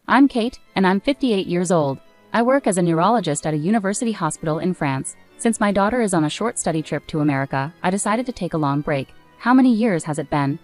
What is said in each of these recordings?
I'm Kate, and I'm 58 years old. I work as a neurologist at a university hospital in France. Since my daughter is on a short study trip to America, I decided to take a long break. How many years has it been?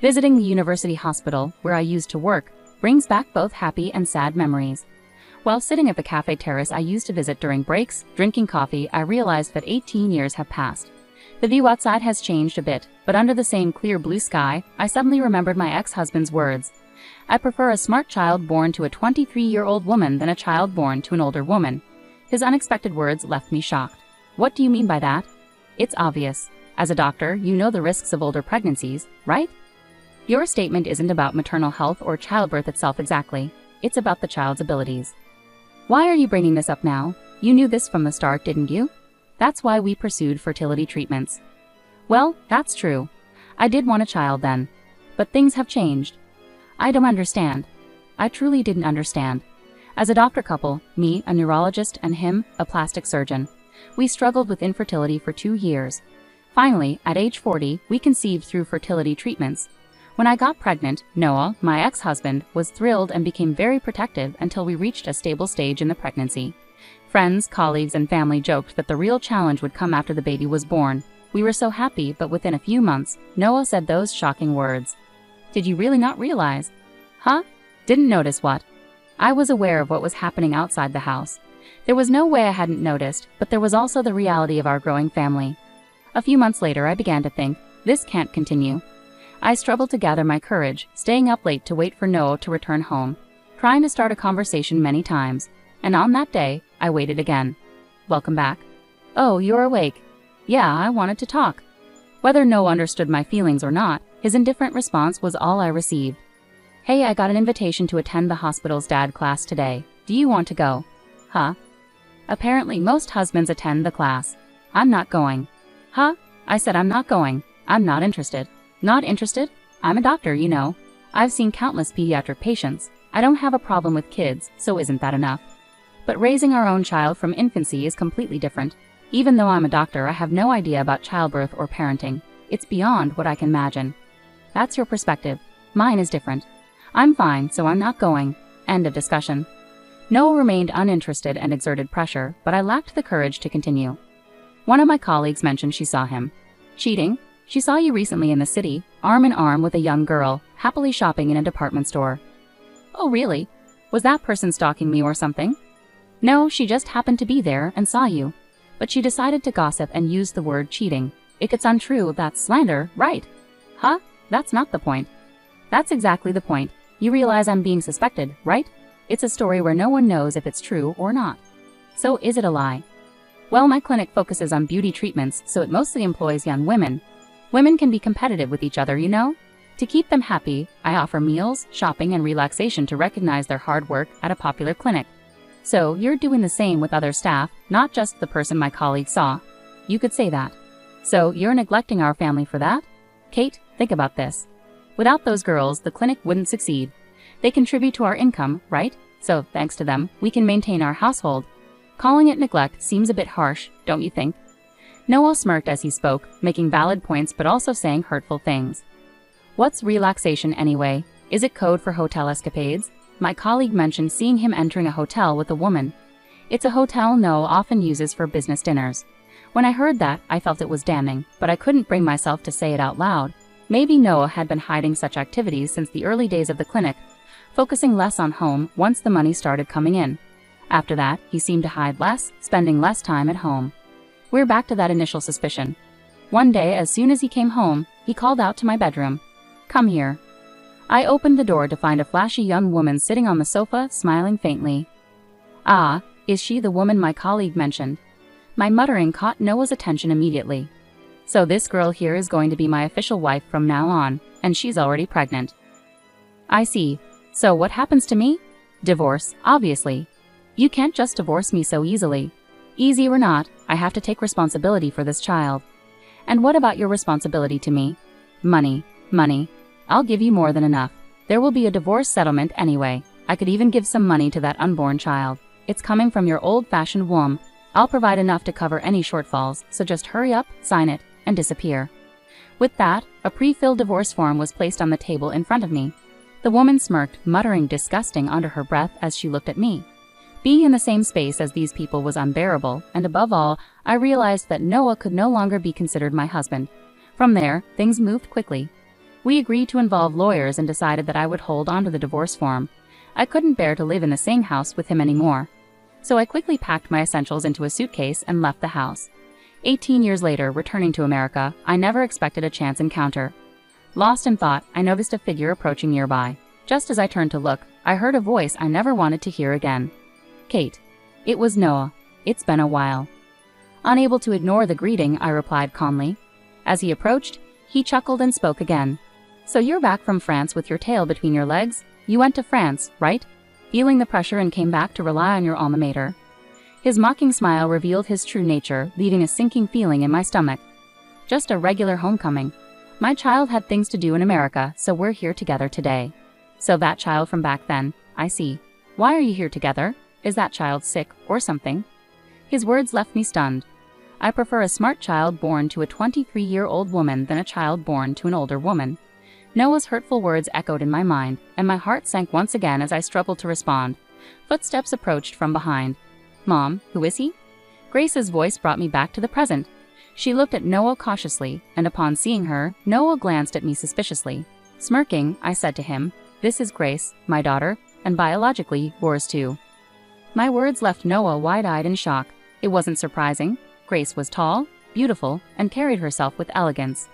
Visiting the university hospital, where I used to work, brings back both happy and sad memories. While sitting at the cafe terrace I used to visit during breaks, drinking coffee, I realized that 18 years have passed. The view outside has changed a bit, but under the same clear blue sky, I suddenly remembered my ex-husband's words. I prefer a smart child born to a 23-year-old woman than a child born to an older woman. His unexpected words left me shocked. What do you mean by that? It's obvious. As a doctor, you know the risks of older pregnancies, right? Your statement isn't about maternal health or childbirth itself exactly. It's about the child's abilities. Why are you bringing this up now? You knew this from the start, didn't you? That's why we pursued fertility treatments. Well, that's true. I did want a child then. But things have changed. I don't understand. I truly didn't understand. As a doctor couple, me, a neurologist, and him, a plastic surgeon, we struggled with infertility for 2 years. Finally, at age 40, we conceived through fertility treatments. When I got pregnant, Noah, my ex-husband, was thrilled and became very protective until we reached a stable stage in the pregnancy. Friends, colleagues, and family joked that the real challenge would come after the baby was born. We were so happy, but within a few months, Noah said those shocking words. Did you really not realize? Huh? Didn't notice what? I was aware of what was happening outside the house. There was no way I hadn't noticed, but there was also the reality of our growing family. A few months later, I began to think, this can't continue. I struggled to gather my courage, staying up late to wait for Noah to return home, trying to start a conversation many times, and on that day, I waited again. Welcome back. Oh, you're awake. Yeah, I wanted to talk. Whether Noah understood my feelings or not, his indifferent response was all I received. Hey, I got an invitation to attend the hospital's dad class today. Do you want to go? Huh? Apparently most husbands attend the class. I'm not going. Huh? I said I'm not going. I'm not interested. Not interested? I'm a doctor, you know. I've seen countless pediatric patients. I don't have a problem with kids, so isn't that enough? But raising our own child from infancy is completely different. Even though I'm a doctor, I have no idea about childbirth or parenting. It's beyond what I can imagine. That's your perspective. Mine is different. I'm fine, so I'm not going. End of discussion. Noah remained uninterested and exerted pressure, but I lacked the courage to continue. One of my colleagues mentioned she saw him. Cheating? She saw you recently in the city, arm in arm with a young girl, happily shopping in a department store. Oh really? Was that person stalking me or something? No, she just happened to be there and saw you. But she decided to gossip and used the word cheating. If it's untrue, that's slander, right? Huh? That's not the point. That's exactly the point. You realize I'm being suspected, right? It's a story where no one knows if it's true or not. So is it a lie? Well, my clinic focuses on beauty treatments, so it mostly employs young women. Women can be competitive with each other, you know? To keep them happy, I offer meals, shopping, and relaxation to recognize their hard work at a popular clinic. So, you're doing the same with other staff, not just the person my colleague saw. You could say that. So, you're neglecting our family for that? Kate, think about this. Without those girls, the clinic wouldn't succeed. They contribute to our income, right? So, thanks to them, we can maintain our household. Calling it neglect seems a bit harsh, don't you think? Noah smirked as he spoke, making valid points but also saying hurtful things. What's relaxation anyway? Is it code for hotel escapades? My colleague mentioned seeing him entering a hotel with a woman. It's a hotel Noah often uses for business dinners. When I heard that, I felt it was damning, but I couldn't bring myself to say it out loud. Maybe Noah had been hiding such activities since the early days of the clinic, focusing less on home once the money started coming in. After that, he seemed to hide less, spending less time at home. We're back to that initial suspicion. One day, as soon as he came home, he called out to my bedroom. Come here. I opened the door to find a flashy young woman sitting on the sofa, smiling faintly. Ah, is she the woman my colleague mentioned? My muttering caught Noah's attention immediately. So this girl here is going to be my official wife from now on, and she's already pregnant. I see. So what happens to me? Divorce, obviously. You can't just divorce me so easily. Easy or not, I have to take responsibility for this child. And what about your responsibility to me? Money. Money. I'll give you more than enough. There will be a divorce settlement anyway. I could even give some money to that unborn child. It's coming from your old-fashioned womb. I'll provide enough to cover any shortfalls, so just hurry up, sign it, and disappear. With that, a pre-filled divorce form was placed on the table in front of me. The woman smirked, muttering disgusting under her breath as she looked at me. Being in the same space as these people was unbearable, and above all, I realized that Noah could no longer be considered my husband. From there, things moved quickly. We agreed to involve lawyers and decided that I would hold onto the divorce form. I couldn't bear to live in the same house with him anymore. So I quickly packed my essentials into a suitcase and left the house. 18 years later, returning to America, I never expected a chance encounter. Lost in thought, I noticed a figure approaching nearby. Just as I turned to look, I heard a voice I never wanted to hear again. Kate. It was Noah. It's been a while. Unable to ignore the greeting, I replied calmly. As he approached, he chuckled and spoke again. So you're back from France with your tail between your legs? You went to France, right? Feeling the pressure and came back to rely on your alma mater. His mocking smile revealed his true nature, leaving a sinking feeling in my stomach. Just a regular homecoming. My child had things to do in America, so we're here together today. So that child from back then, I see. Why are you here together? Is that child sick or something? His words left me stunned. I prefer a smart child born to a 23-year-old woman than a child born to an older woman. Noah's hurtful words echoed in my mind, and my heart sank once again as I struggled to respond. Footsteps approached from behind. Mom, who is he? Grace's voice brought me back to the present. She looked at Noah cautiously, and upon seeing her, Noah glanced at me suspiciously. Smirking, I said to him, "This is Grace, my daughter, and biologically, yours too." My words left Noah wide-eyed in shock. It wasn't surprising. Grace was tall, beautiful, and carried herself with elegance.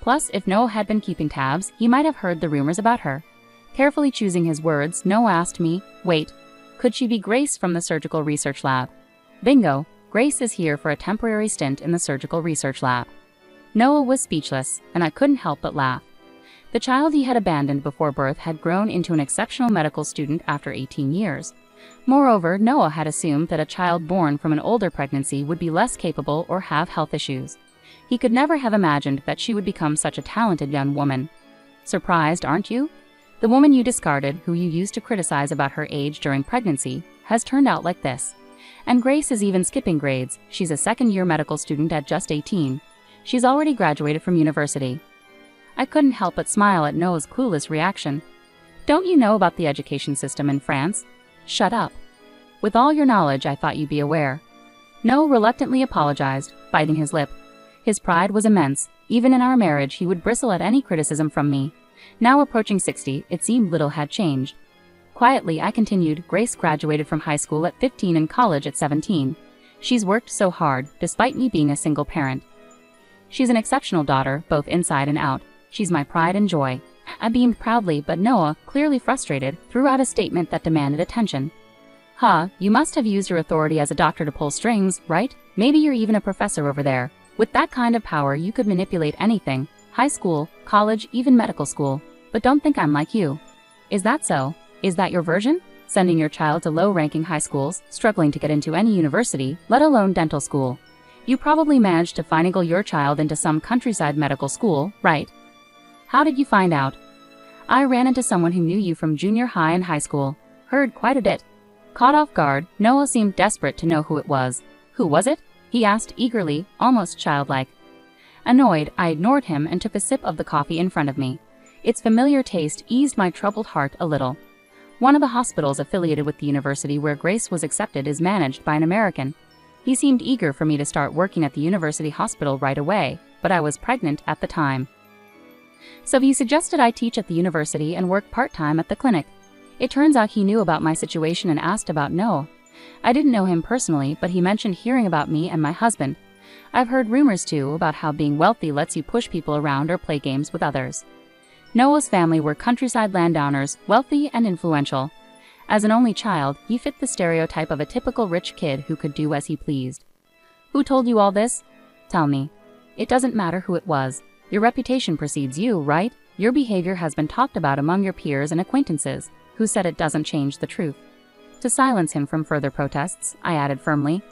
Plus, if Noah had been keeping tabs, he might have heard the rumors about her. Carefully choosing his words, Noah asked me, "Wait, could she be Grace from the surgical research lab?" Bingo! Grace is here for a temporary stint in the surgical research lab. Noah was speechless, and I couldn't help but laugh. The child he had abandoned before birth had grown into an exceptional medical student after 18 years. Moreover, Noah had assumed that a child born from an older pregnancy would be less capable or have health issues. He could never have imagined that she would become such a talented young woman. Surprised, aren't you? The woman you discarded, who you used to criticize about her age during pregnancy, has turned out like this. And Grace is even skipping grades. She's a second-year medical student at just 18. She's already graduated from university. I couldn't help but smile at Noah's clueless reaction. Don't you know about the education system in France? Shut up. With all your knowledge, I thought you'd be aware. Noah reluctantly apologized, biting his lip. His pride was immense. Even in our marriage, he would bristle at any criticism from me. Now approaching 60, it seemed little had changed. Quietly, I continued, Grace graduated from high school at 15 and college at 17. She's worked so hard, despite me being a single parent. She's an exceptional daughter, both inside and out. She's my pride and joy. I beamed proudly, but Noah, clearly frustrated, threw out a statement that demanded attention. You must have used your authority as a doctor to pull strings, right? Maybe you're even a professor over there. With that kind of power, you could manipulate anything. High school, college, even medical school. But don't think I'm like you. Is that so? Is that your version? Sending your child to low-ranking high schools, struggling to get into any university, let alone dental school. You probably managed to finagle your child into some countryside medical school, right? How did you find out? I ran into someone who knew you from junior high and high school. Heard quite a bit. Caught off guard, Noah seemed desperate to know who it was. Who was it? He asked eagerly, almost childlike. Annoyed, I ignored him and took a sip of the coffee in front of me. Its familiar taste eased my troubled heart a little. One of the hospitals affiliated with the university where Grace was accepted is managed by an American. He seemed eager for me to start working at the university hospital right away, but I was pregnant at the time. So he suggested I teach at the university and work part-time at the clinic. It turns out he knew about my situation and asked about Noah. I didn't know him personally, but he mentioned hearing about me and my husband. I've heard rumors too about how being wealthy lets you push people around or play games with others. Noah's family were countryside landowners, wealthy and influential. As an only child, he fit the stereotype of a typical rich kid who could do as he pleased. Who told you all this? Tell me. It doesn't matter who it was. Your reputation precedes you, right? Your behavior has been talked about among your peers and acquaintances, who said it doesn't change the truth. To silence him from further protests, I added firmly,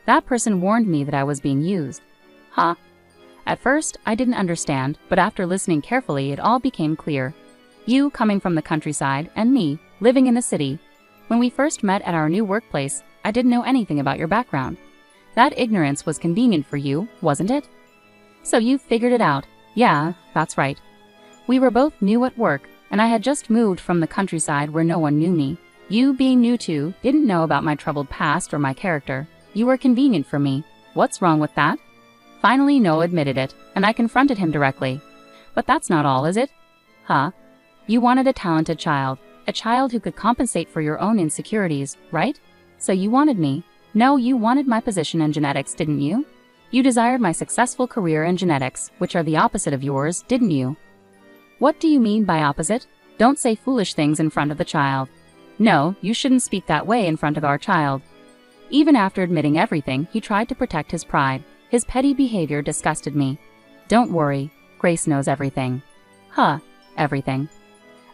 that person warned me that I was being used. At first, I didn't understand, but after listening carefully, it all became clear. You coming from the countryside, and me, living in the city. When we first met at our new workplace, I didn't know anything about your background. That ignorance was convenient for you, wasn't it? So you figured it out. Yeah, that's right. We were both new at work, and I had just moved from the countryside where no one knew me. You, being new too, didn't know about my troubled past or my character. You were convenient for me. What's wrong with that? Finally, Noah admitted it, and I confronted him directly. But that's not all, is it? Huh? You wanted a talented child, a child who could compensate for your own insecurities, right? So you wanted me. No, you wanted my position in genetics, didn't you? You desired my successful career in genetics, which are the opposite of yours, didn't you? What do you mean by opposite? Don't say foolish things in front of the child. No, you shouldn't speak that way in front of our child. Even after admitting everything, he tried to protect his pride. His petty behavior disgusted me. Don't worry, Grace knows everything. Huh, everything.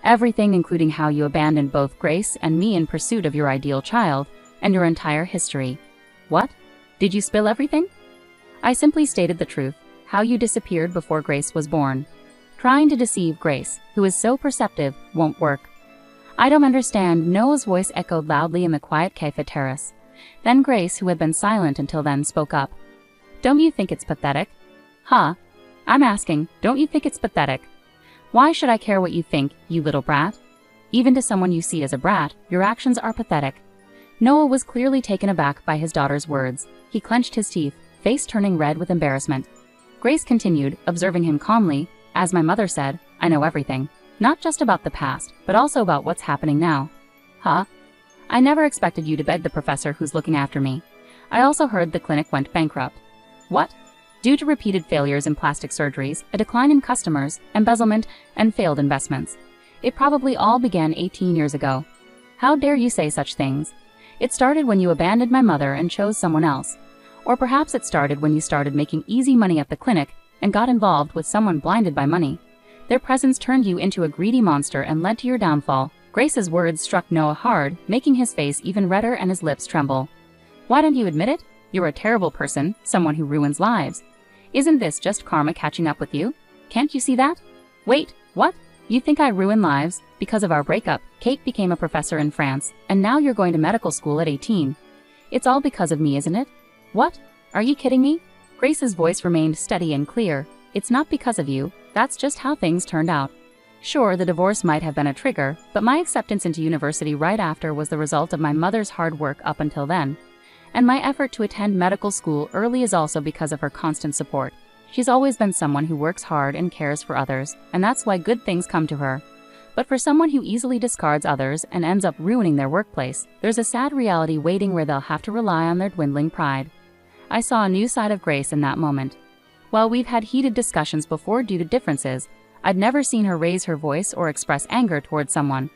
Everything, including how you abandoned both Grace and me in pursuit of your ideal child, and your entire history. What? Did you spill everything? I simply stated the truth, how you disappeared before Grace was born. Trying to deceive Grace, who is so perceptive, won't work. I don't understand, Noah's voice echoed loudly in the quiet cafe terrace. Then Grace, who had been silent until then, spoke up. Don't you think it's pathetic? Huh? I'm asking, don't you think it's pathetic? Why should I care what you think, you little brat? Even to someone you see as a brat, your actions are pathetic. Noah was clearly taken aback by his daughter's words. He clenched his teeth, face turning red with embarrassment. Grace continued, observing him calmly. As my mother said, I know everything. Not just about the past, but also about what's happening now. Huh? I never expected you to beg the professor who's looking after me. I also heard the clinic went bankrupt. What? Due to repeated failures in plastic surgeries, a decline in customers, embezzlement, and failed investments. It probably all began 18 years ago. How dare you say such things? It started when you abandoned my mother and chose someone else. Or perhaps it started when you started making easy money at the clinic and got involved with someone blinded by money. Their presence turned you into a greedy monster and led to your downfall. Grace's words struck Noah hard, making his face even redder and his lips tremble. Why don't you admit it? You're a terrible person, someone who ruins lives. Isn't this just karma catching up with you? Can't you see that? Wait, what? You think I ruin lives? Because of our breakup, Kate became a professor in France, and now you're going to medical school at 18. It's all because of me, isn't it? What? Are you kidding me? Grace's voice remained steady and clear. It's not because of you, that's just how things turned out. Sure, the divorce might have been a trigger, but my acceptance into university right after was the result of my mother's hard work up until then. And my effort to attend medical school early is also because of her constant support. She's always been someone who works hard and cares for others, and that's why good things come to her. But for someone who easily discards others and ends up ruining their workplace, there's a sad reality waiting where they'll have to rely on their dwindling pride. I saw a new side of Grace in that moment. While we've had heated discussions before due to differences, I'd never seen her raise her voice or express anger towards someone.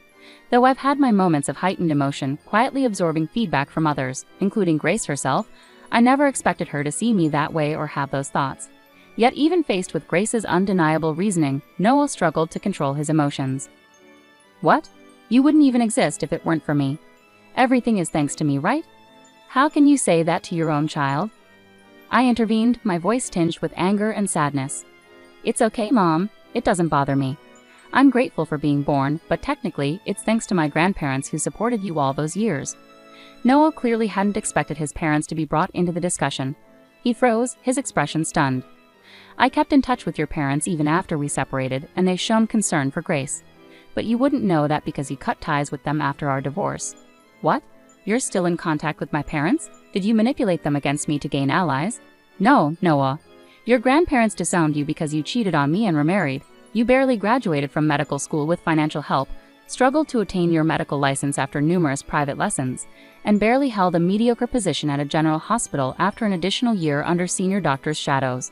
Though I've had my moments of heightened emotion, quietly absorbing feedback from others, including Grace herself, I never expected her to see me that way or have those thoughts. Yet even faced with Grace's undeniable reasoning, Noah struggled to control his emotions. What? You wouldn't even exist if it weren't for me. Everything is thanks to me, right? How can you say that to your own child? I intervened, my voice tinged with anger and sadness. It's okay, Mom. It doesn't bother me. I'm grateful for being born, but technically, it's thanks to my grandparents who supported you all those years. Noah clearly hadn't expected his parents to be brought into the discussion. He froze, his expression stunned. I kept in touch with your parents even after we separated, and they shown concern for Grace. But you wouldn't know that because you cut ties with them after our divorce. What? You're still in contact with my parents? Did you manipulate them against me to gain allies? No, Noah. Your grandparents disowned you because you cheated on me and remarried. You barely graduated from medical school with financial help, struggled to attain your medical license after numerous private lessons, and barely held a mediocre position at a general hospital after an additional year under senior doctors' shadows.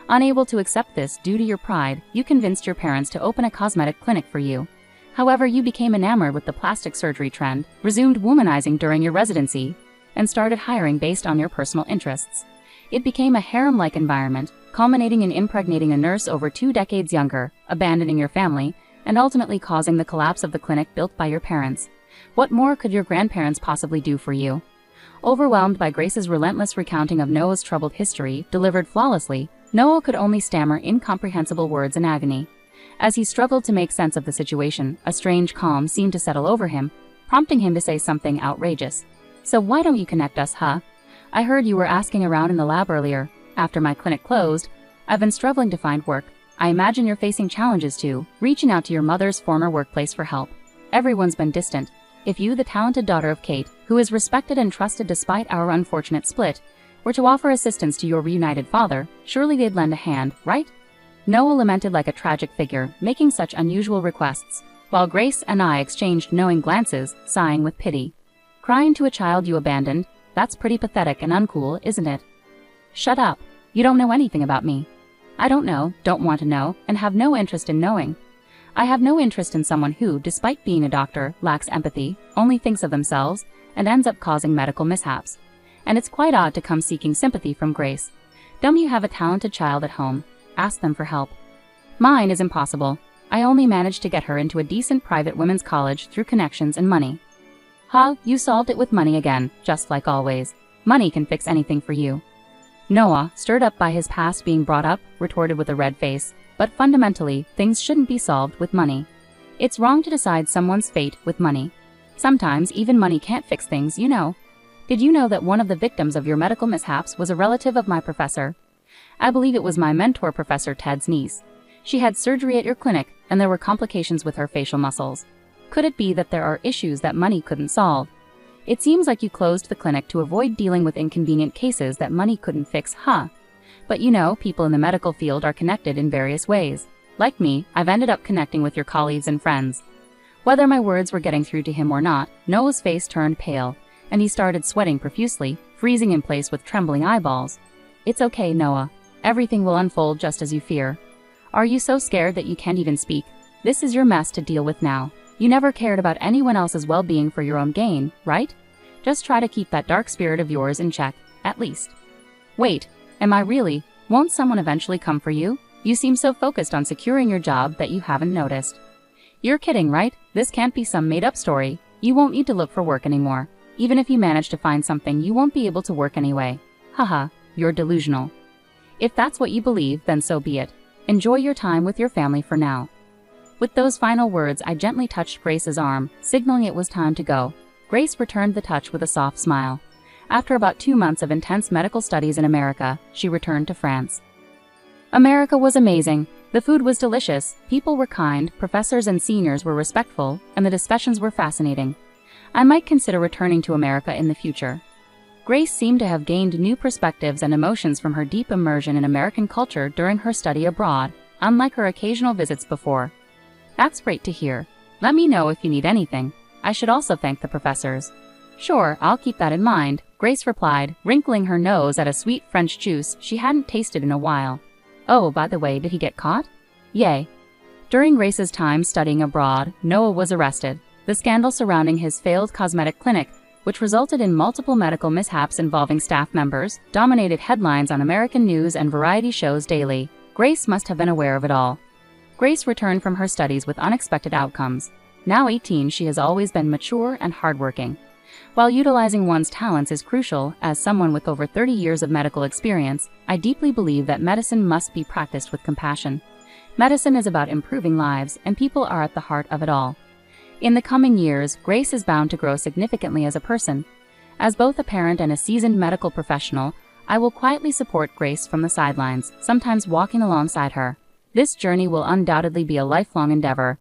Unable to accept this due to your pride, you convinced your parents to open a cosmetic clinic for you. However, you became enamored with the plastic surgery trend, resumed womanizing during your residency, and started hiring based on your personal interests. It became a harem-like environment, culminating in impregnating a nurse over 2 decades younger, abandoning your family, and ultimately causing the collapse of the clinic built by your parents. What more could your grandparents possibly do for you? Overwhelmed by Grace's relentless recounting of Noah's troubled history, delivered flawlessly, Noah could only stammer incomprehensible words in agony. As he struggled to make sense of the situation, a strange calm seemed to settle over him, prompting him to say something outrageous. So why don't you connect us, huh? I heard you were asking around in the lab earlier. After my clinic closed, I've been struggling to find work. I imagine you're facing challenges too, reaching out to your mother's former workplace for help. Everyone's been distant. If you, the talented daughter of Kate, who is respected and trusted despite our unfortunate split, were to offer assistance to your reunited father, surely they'd lend a hand, right? Noah lamented like a tragic figure, making such unusual requests, while Grace and I exchanged knowing glances, sighing with pity. Crying to a child you abandoned? That's pretty pathetic and uncool, isn't it? Shut up. You don't know anything about me. I don't know, don't want to know, and have no interest in knowing. I have no interest in someone who, despite being a doctor, lacks empathy, only thinks of themselves, and ends up causing medical mishaps. And it's quite odd to come seeking sympathy from Grace. Don't you have a talented child at home? Ask them for help. Mine is impossible. I only managed to get her into a decent private women's college through connections and money. Ha, you solved it with money again, just like always. Money can fix anything for you. Noah, stirred up by his past being brought up, retorted with a red face, but fundamentally, things shouldn't be solved with money. It's wrong to decide someone's fate with money. Sometimes even money can't fix things, you know. Did you know that one of the victims of your medical mishaps was a relative of my professor? I believe it was my mentor, Professor Ted's niece. She had surgery at your clinic, and there were complications with her facial muscles. Could it be that there are issues that money couldn't solve? It seems like you closed the clinic to avoid dealing with inconvenient cases that money couldn't fix, huh? But you know, people in the medical field are connected in various ways. Like me, I've ended up connecting with your colleagues and friends. Whether my words were getting through to him or not, Noah's face turned pale, and he started sweating profusely, freezing in place with trembling eyeballs. It's okay, Noah. Everything will unfold just as you fear. Are you so scared that you can't even speak? This is your mess to deal with now. You never cared about anyone else's well-being for your own gain, right? Just try to keep that dark spirit of yours in check, at least. Wait, am I really? Won't someone eventually come for you? You seem so focused on securing your job that you haven't noticed. You're kidding, right? This can't be some made-up story. You won't need to look for work anymore. Even if you manage to find something, you won't be able to work anyway. Haha, you're delusional. If that's what you believe, then so be it. Enjoy your time with your family for now. With those final words, I gently touched Grace's arm, signaling it was time to go. Grace returned the touch with a soft smile. After about 2 months of intense medical studies in America, she returned to France. America was amazing. The food was delicious, people were kind, professors and seniors were respectful, and the discussions were fascinating. I might consider returning to America in the future. Grace seemed to have gained new perspectives and emotions from her deep immersion in American culture during her study abroad, unlike her occasional visits before. That's great to hear. Let me know if you need anything. I should also thank the professors. Sure, I'll keep that in mind, Grace replied, wrinkling her nose at a sweet French juice she hadn't tasted in a while. Oh, by the way, did he get caught? Yay. During Grace's time studying abroad, Noah was arrested. The scandal surrounding his failed cosmetic clinic, which resulted in multiple medical mishaps involving staff members, dominated headlines on American news and variety shows daily. Grace must have been aware of it all. Grace returned from her studies with unexpected outcomes. Now 18, she has always been mature and hardworking. While utilizing one's talents is crucial, as someone with over 30 years of medical experience, I deeply believe that medicine must be practiced with compassion. Medicine is about improving lives, and people are at the heart of it all. In the coming years, Grace is bound to grow significantly as a person. As both a parent and a seasoned medical professional, I will quietly support Grace from the sidelines, sometimes walking alongside her. This journey will undoubtedly be a lifelong endeavor,